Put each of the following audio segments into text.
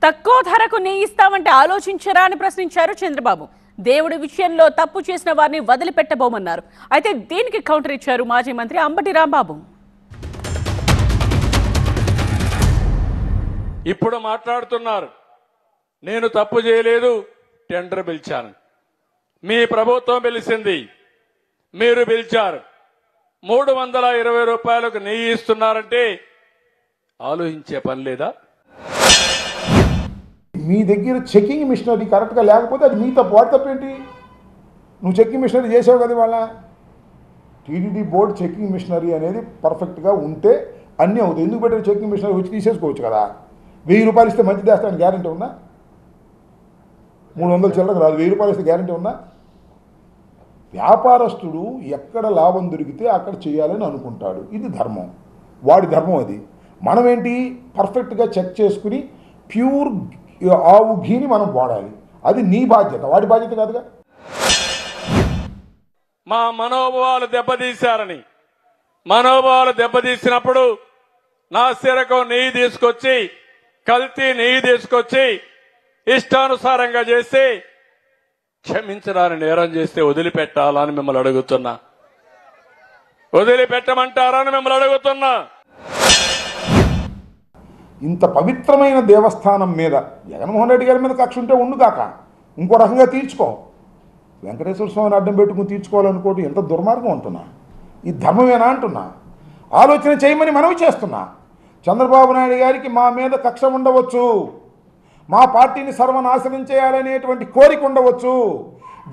తక్కువ ధరకు నెయ్యి ఇస్తామంటే ఆలోచించరా అని ప్రశ్నించారు చంద్రబాబు. దేవుడి విషయంలో తప్పు చేసిన వారిని వదిలిపెట్టబోమన్నారు. అయితే దీనికి కౌంటర్ ఇచ్చారు మాజీ మంత్రి అంబటి రాంబాబు. ఇప్పుడు మాట్లాడుతున్నారు, నేను తప్పు చేయలేదు, టెండర్ పిలిచాను. మీ ప్రభుత్వం పిలిచింది, మీరు పిలిచారు. 320 రూపాయలకు నెయ్యి ఇస్తున్నారంటే ఆలోచించే పని లేదా? మీ దగ్గర చెకింగ్ మిషనరీ కరెక్ట్గా లేకపోతే అది మీ తప్పు. వాటి తప్పేంటి? నువ్వు చెకింగ్ మిషనరీ చేసావు కదా. వాళ్ళ టీటీడీ బోర్డు చెకింగ్ మిషనరీ అనేది పర్ఫెక్ట్గా ఉంటే అన్నీ అవుతాయి. ఎందుకు పెట్టారు? చెకింగ్ మిషనరీ వచ్చి తీసేసుకోవచ్చు కదా. 1000 రూపాయలు ఇస్తే మంచి చేస్తానికి గ్యారంటీ ఉందా? 300 చిల్లరకు రాదు. 1000 రూపాయలు ఇస్తే గ్యారంటీ ఉందా? వ్యాపారస్తుడు ఎక్కడ లాభం దొరికితే అక్కడ చేయాలని అనుకుంటాడు. ఇది ధర్మం, వాడి ధర్మం అది. మనమేంటి పర్ఫెక్ట్గా చెక్ చేసుకుని ప్యూర్ ఆవు ఘీని మనం వాడాలి. అది నీ బాధ్యత, వాడి బాధ్యత కాదుగా. మా మనోభావాలు దెబ్బతీశారని, మనోభావాలు దెబ్బతీసినప్పుడు నా సిరకు నెయ్యి తీసుకొచ్చి, కల్తీ నెయ్యి తీసుకొచ్చి ఇష్టానుసారంగా చేసి క్షమించడాన్ని నేరం చేస్తే వదిలిపెట్టాలని మిమ్మల్ని అడుగుతున్నా. వదిలిపెట్టమంటారని మిమ్మల్ని అడుగుతున్నా. ఇంత పవిత్రమైన దేవస్థానం మీద జగన్మోహన్ రెడ్డి గారి మీద కక్ష ఉంటే ఉండు కాక ఇంకో రకంగా తీర్చుకో. వెంకటేశ్వర స్వామిని అడ్డం పెట్టుకుని తీర్చుకోవాలనుకోవడం ఎంత దుర్మార్గం అంటున్నా. ఈ ధర్మమేనా అంటున్నా. ఆలోచన చేయమని మనవి చేస్తున్నా. చంద్రబాబు నాయుడు గారికి మా మీద కక్ష ఉండవచ్చు, మా పార్టీని సర్వనాశనం చేయాలనేటువంటి కోరిక ఉండవచ్చు,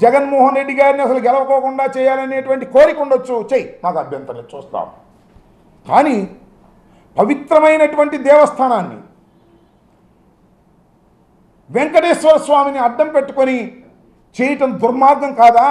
జగన్మోహన్ రెడ్డి గారిని అసలు గెలవకోకుండా చేయాలనేటువంటి కోరిక ఉండొచ్చు. చెయ్యి, మాకు అభ్యంతరం, చూస్తాం. కానీ పవిత్రమైనటువంటి దేవస్థానాన్ని వెంకటేశ్వర స్వామిని అడ్డం పెట్టుకొని చేయటం దుర్మార్గం కాదా?